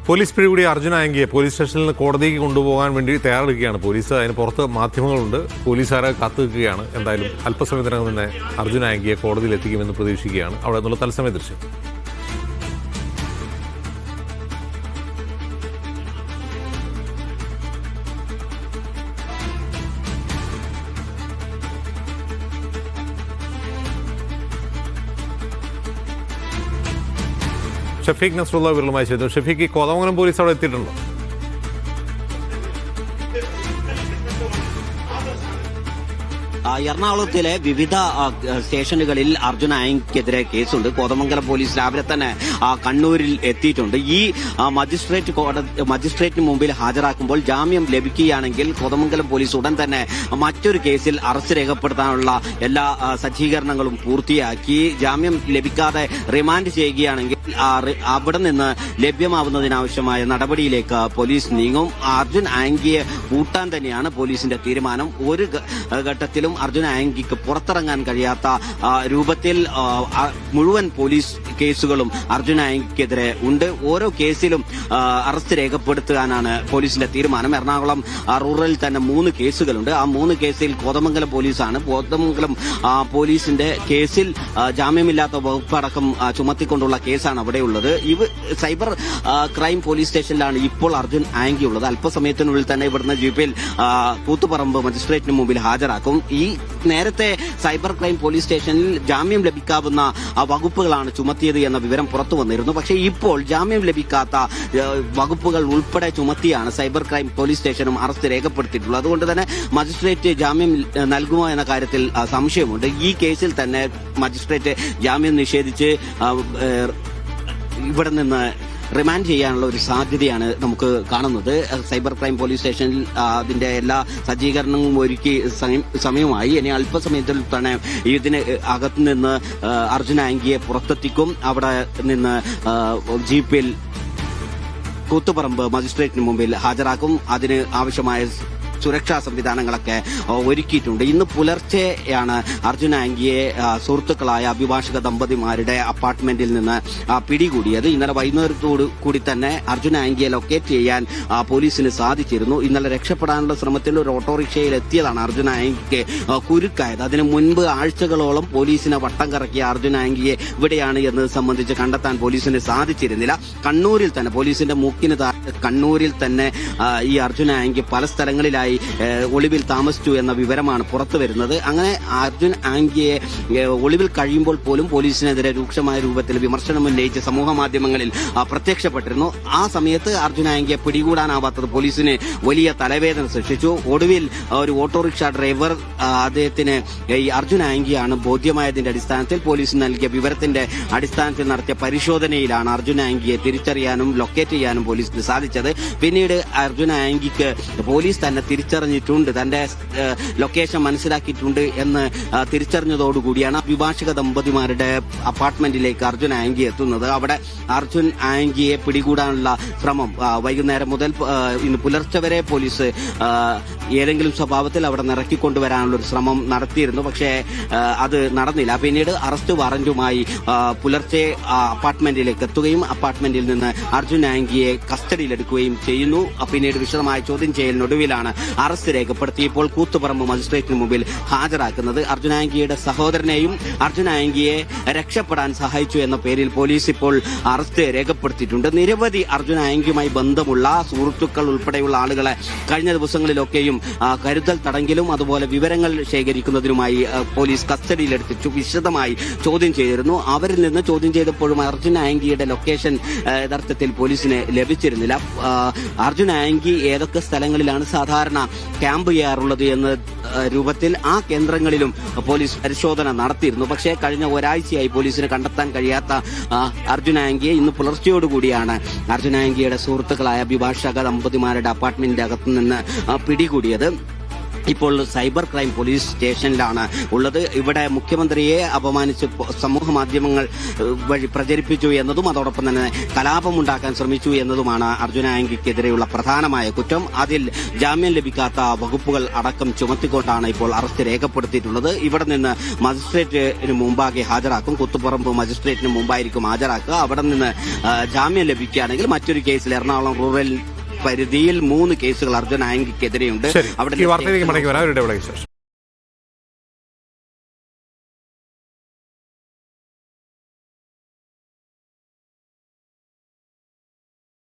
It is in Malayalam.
പോലീസ് പിടികൂടിയ അർജുൻ ആയങ്കിയെ പോലീസ് സ്റ്റേഷനിൽ നിന്ന് കോടതിക്ക് കൊണ്ടുപോകാൻ വേണ്ടി തയ്യാറെടുക്കുകയാണ് പോലീസ്. അതിന് പുറത്ത് മാധ്യമങ്ങളുണ്ട്. പോലീസുകാരെ കാത്തു നിൽക്കുകയാണ്. എന്തായാലും അല്പസമയത്തിനകം തന്നെ അർജുൻ ആയങ്കിയെ കോടതിയിൽ എത്തിക്കുമെന്ന് പ്രതീക്ഷിക്കുകയാണ്. അവിടെ നിന്നുള്ള തത്സമയ ദൃശ്യം. ഷഫീഖ് നസ്രുള്ള വിരളുമായി ചെയ്തു. ഷഫീഖ്, ഈ കോതമംഗലം പോലീസ് അവിടെ എത്തിയിട്ടുണ്ടോ? എറണാകുളത്തിലെ വിവിധ സ്റ്റേഷനുകളിൽ അർജുൻ ആയങ്കിക്കെതിരെ കേസുണ്ട്. കോതമംഗലം പോലീസ് രാവിലെ തന്നെ കണ്ണൂരിൽ എത്തിയിട്ടുണ്ട്. ഈ മജിസ്ട്രേറ്റിന് മുമ്പിൽ ഹാജരാക്കുമ്പോൾ ജാമ്യം ലഭിക്കുകയാണെങ്കിൽ കോതമംഗലം പോലീസ് ഉടൻ തന്നെ മറ്റൊരു കേസിൽ അറസ്റ്റ് രേഖപ്പെടുത്താനുള്ള എല്ലാ സജ്ജീകരണങ്ങളും പൂർത്തിയാക്കി. ജാമ്യം ലഭിക്കാതെ റിമാൻഡ് ചെയ്യുകയാണെങ്കിൽ അവിടെ നിന്ന് ലഭ്യമാവുന്നതിനാവശ്യമായ നടപടിയിലേക്ക് പോലീസ് നീങ്ങും. അർജുൻ ആയങ്കിയെ പൂട്ടാൻ തന്നെയാണ് പോലീസിന്റെ തീരുമാനം. ഒരു ഘട്ടത്തിലും അർജുൻ ആയങ്കിക്ക് പുറത്തിറങ്ങാൻ കഴിയാത്ത രൂപത്തിൽ മുഴുവൻ പോലീസ് കേസുകളും അർജുൻ ആയങ്കിക്കെതിരെ ഉണ്ട്. ഓരോ കേസിലും അറസ്റ്റ് രേഖപ്പെടുത്താനാണ് പോലീസിന്റെ തീരുമാനം. എറണാകുളം റൂറലിൽ തന്നെ 3 കേസുകളുണ്ട്. ആ 3 കേസിൽ കോതമംഗലം പോലീസാണ്. കോതമംഗലം പോലീസിന്റെ കേസിൽ ജാമ്യമില്ലാത്ത വകുപ്പടക്കം ചുമത്തിക്കൊണ്ടുള്ള കേസാണ് അവിടെയുള്ളത്. സൈബർ ക്രൈം പോലീസ് സ്റ്റേഷനിലാണ് ഇപ്പോൾ അർജുൻ ആയങ്കി ഉള്ളത്. അല്പസമയത്തിനുള്ളിൽ തന്നെ ഇവിടുന്ന് ജീപ്പിൽ കൂത്തുപറമ്പ് മജിസ്ട്രേറ്റിന് മുമ്പിൽ ഹാജരാക്കും. ഈ നേരത്തെ സൈബർ ക്രൈം പോലീസ് സ്റ്റേഷനിൽ ജാമ്യം ലഭിക്കാവുന്ന വകുപ്പുകളാണ് ചുമത്തിയത് എന്ന വിവരം പുറത്തു വന്നിരുന്നു. പക്ഷേ ഇപ്പോൾ ജാമ്യം ലഭിക്കാത്ത വകുപ്പുകൾ ഉൾപ്പെടെ ചുമത്തിയാണ് സൈബർ ക്രൈം പോലീസ് സ്റ്റേഷനും അറസ്റ്റ് രേഖപ്പെടുത്തിയിട്ടുള്ളത്. അതുകൊണ്ട് തന്നെ മജിസ്ട്രേറ്റ് ജാമ്യം നൽകുമോ എന്ന കാര്യത്തിൽ സംശയമുണ്ട്. ഈ കേസിൽ തന്നെ മജിസ്ട്രേറ്റ് ജാമ്യം നിഷേധിച്ച് ഇവിടെ നിന്ന് റിമാൻഡ് ചെയ്യാനുള്ള ഒരു സാധ്യതയാണ് നമുക്ക് കാണുന്നത്. സൈബർ ക്രൈം പോലീസ് സ്റ്റേഷനിൽ അതിന്റെ എല്ലാ സജ്ജീകരണവും ഒരുക്കി സമയമായി. ഇനി അല്പസമയത്തിൽ തന്നെ ഇതിന് അകത്തുനിന്ന് അർജുൻ ആയങ്കിയെ പുറത്തെത്തിക്കും. അവിടെ നിന്ന് ജീപ്പിൽ കൂത്തുപറമ്പ് മജിസ്ട്രേറ്റിന് മുമ്പിൽ ഹാജരാക്കും. അതിന് ആവശ്യമായ സുരക്ഷാ സംവിധാനങ്ങളൊക്കെ ഒരുക്കിയിട്ടുണ്ട്. ഇന്ന് പുലർച്ചെയാണ് അർജുൻ ആയങ്കിയെ സുഹൃത്തുക്കളായ അഭിഭാഷക ദമ്പതിമാരുടെ അപ്പാർട്ട്മെന്റിൽ നിന്ന് പിടികൂടിയത്. ഇന്നലെ വൈകുന്നേരത്തോടു കൂടി തന്നെ അർജുൻ ആയങ്കിയെ ലൊക്കേറ്റ് ചെയ്യാൻ പോലീസിന് സാധിച്ചിരുന്നു. ഇന്നലെ രക്ഷപ്പെടാനുള്ള ശ്രമത്തിൽ ഒരു ഓട്ടോറിക്ഷയിൽ എത്തിയതാണ് അർജുൻ ആയങ്കിക്ക് കുരുക്കായത്. അതിനു മുൻപ് ആഴ്ചകളോളം പോലീസിനെ വട്ടം കറക്കിയ അർജുൻ ആയങ്കിയെ ഇവിടെയാണ് എന്നത് സംബന്ധിച്ച് കണ്ടെത്താൻ പോലീസിന് സാധിച്ചിരുന്നില്ല. കണ്ണൂരിൽ തന്നെ പോലീസിന്റെ മൂക്കിന് കണ്ണൂരിൽ തന്നെ ഈ അർജുൻ ആയങ്കി പല സ്ഥലങ്ങളിലായി ഒളിവിൽ താമസിച്ചു എന്ന വിവരമാണ് പുറത്തു വരുന്നത്. അങ്ങനെ അർജുൻ ആയങ്കിയെ ഒളിവിൽ കഴിയുമ്പോൾ പോലും പോലീസിനെതിരെ രൂക്ഷമായ രൂപത്തിൽ വിമർശനം ഉന്നയിച്ച് സമൂഹ മാധ്യമങ്ങളിൽ പ്രത്യക്ഷപ്പെട്ടിരുന്നു. ആ സമയത്ത് അർജുൻ ആയങ്കിയെ പിടികൂടാനാവാത്തത് പോലീസിന് വലിയ തലവേദന സൃഷ്ടിച്ചു. ഒടുവിൽ ഒരു ഓട്ടോറിക്ഷ ഡ്രൈവർ അദ്ദേഹത്തിന് ഈ അർജുൻ ആയങ്കിയാണ് ബോധ്യമായതിന്റെ അടിസ്ഥാനത്തിൽ പോലീസ് നൽകിയ വിവരത്തിന്റെ അടിസ്ഥാനത്തിൽ നടത്തിയ പരിശോധനയിലാണ് അർജുൻ ആയങ്കിയെ തിരിച്ചറിയാനും ലൊക്കേറ്റ് ചെയ്യാനും പോലീസിന് സാധിച്ചത്. പിന്നീട് അർജുൻ ആയങ്കിക്ക് പോലീസ് തന്നെ തിരിച്ചറിഞ്ഞിട്ടുണ്ട്, തന്റെ ലൊക്കേഷൻ മനസ്സിലാക്കിയിട്ടുണ്ട് എന്ന് തിരിച്ചറിഞ്ഞതോടുകൂടിയാണ് അഭിഭാഷക ദമ്പതിമാരുടെ അപ്പാർട്ട്മെന്റിലേക്ക് അർജുൻ ആയങ്കി എത്തുന്നത്. അവിടെ അർജുൻ ആയങ്കിയെ പിടികൂടാനുള്ള ശ്രമം വൈകുന്നേരം മുതൽ ഇന്ന് പുലർച്ചെ വരെ പോലീസ് ഏതെങ്കിലും സ്വഭാവത്തിൽ അവിടെ നിറക്കിക്കൊണ്ടുവരാനുള്ള ഒരു ശ്രമം നടത്തിയിരുന്നു. പക്ഷേ അത് നടന്നില്ല. പിന്നീട് അറസ്റ്റ് വാറന്റുമായി പുലർച്ചെ അപ്പാർട്ട്മെന്റിലേക്ക് എത്തുകയും അപ്പാർട്ട്മെന്റിൽ നിന്ന് അർജുൻ ആയങ്കിയെ കസ്റ്റഡിയിലെടുക്കുകയും ചെയ്യുന്നു. പിന്നീട് വിശദമായ ചോദ്യം ചെയ്യലിനൊടുവിലാണ് അറസ്റ്റ് രേഖപ്പെടുത്തിയപ്പോൾ കൂത്തുപറമ്പ് മജിസ്ട്രേറ്റിന് മുമ്പിൽ ഹാജരാക്കുന്നത്. അർജുൻ ആയങ്കിയുടെ സഹോദരനെയും അർജുൻ ആയങ്കിയെ രക്ഷപ്പെടാൻ സഹായിച്ചു എന്ന പേരിൽ പോലീസ് ഇപ്പോൾ അറസ്റ്റ് രേഖപ്പെടുത്തിയിട്ടുണ്ട്. നിരവധി അർജുൻ ആയങ്കിയുമായി ബന്ധമുള്ള സുഹൃത്തുക്കൾ ഉൾപ്പെടെയുള്ള ആളുകളെ കഴിഞ്ഞ ദിവസങ്ങളിലൊക്കെയും കരുതൽ തടങ്കലിലും അതുപോലെ വിവരങ്ങൾ ശേഖരിക്കുന്നതിനുമായി പോലീസ് കസ്റ്റഡിയിലെടുത്തിച്ചു വിശദമായി ചോദ്യം ചെയ്തിരുന്നു. അവരിൽ നിന്ന് ചോദ്യം ചെയ്തപ്പോഴും അർജുൻ ആയങ്കിയുടെ ലൊക്കേഷൻ യഥാർത്ഥത്തിൽ പോലീസിന് ലഭിച്ചിരുന്നില്ല. അർജുൻ ആയങ്കി ഏതൊക്കെ സ്ഥലങ്ങളിലാണ് സാധാരണ ക്യാമ്പ് ചെയ്യാറുള്ളത് എന്ന രൂപത്തിൽ ആ കേന്ദ്രങ്ങളിലും പോലീസ് പരിശോധന നടത്തിയിരുന്നു. പക്ഷേ കഴിഞ്ഞ ഒരാഴ്ചയായി പോലീസിന് കണ്ടെത്താൻ കഴിയാത്ത അർജുൻ ആയങ്കിയെ ഇന്ന് പുലർച്ചയോടുകൂടിയാണ് അർജുൻ ആയങ്കിയുടെ സുഹൃത്തുക്കളായ അഭിഭാഷക ദമ്പതിമാരുടെ അപ്പാർട്ട്മെന്റിന്റെ അകത്തുനിന്ന് പിടികൂടിയത്. ഇപ്പോൾ സൈബർ ക്രൈം പോലീസ് സ്റ്റേഷനിലാണ് ഉള്ളത്. ഇവിടെ മുഖ്യമന്ത്രിയെ അപമാനിച്ച് സമൂഹ മാധ്യമങ്ങൾ വഴി പ്രചരിപ്പിച്ചു എന്നതും അതോടൊപ്പം തന്നെ കലാപമുണ്ടാക്കാൻ ശ്രമിച്ചു എന്നതുമാണ് അർജുന ആന്റിക്കെതിരെയുള്ള പ്രധാനമായ കുറ്റം. അതിൽ ജാമ്യം ലഭിക്കാത്ത വകുപ്പുകൾ അടക്കം ചുമത്തിക്കൊണ്ടാണ് ഇപ്പോൾ അറസ്റ്റ് രേഖപ്പെടുത്തിയിട്ടുള്ളത്. ഇവിടെ നിന്ന് മജിസ്ട്രേറ്റിന് മുമ്പാകെ ഹാജരാക്കും. കുത്തുപറമ്പ് മജിസ്ട്രേറ്റിന് മുമ്പായിരിക്കും ഹാജരാക്കുക. അവിടെ നിന്ന് ജാമ്യം ലഭിക്കുകയാണെങ്കിൽ മറ്റൊരു കേസിൽ എറണാകുളം റൂറൽ പരിധിയിൽ 3 കേസുകൾ അർജുന ആന്റിക്കെതിരെയുണ്ട്. ഈ വാർത്തയിലേക്ക് മടങ്ങി വരാം.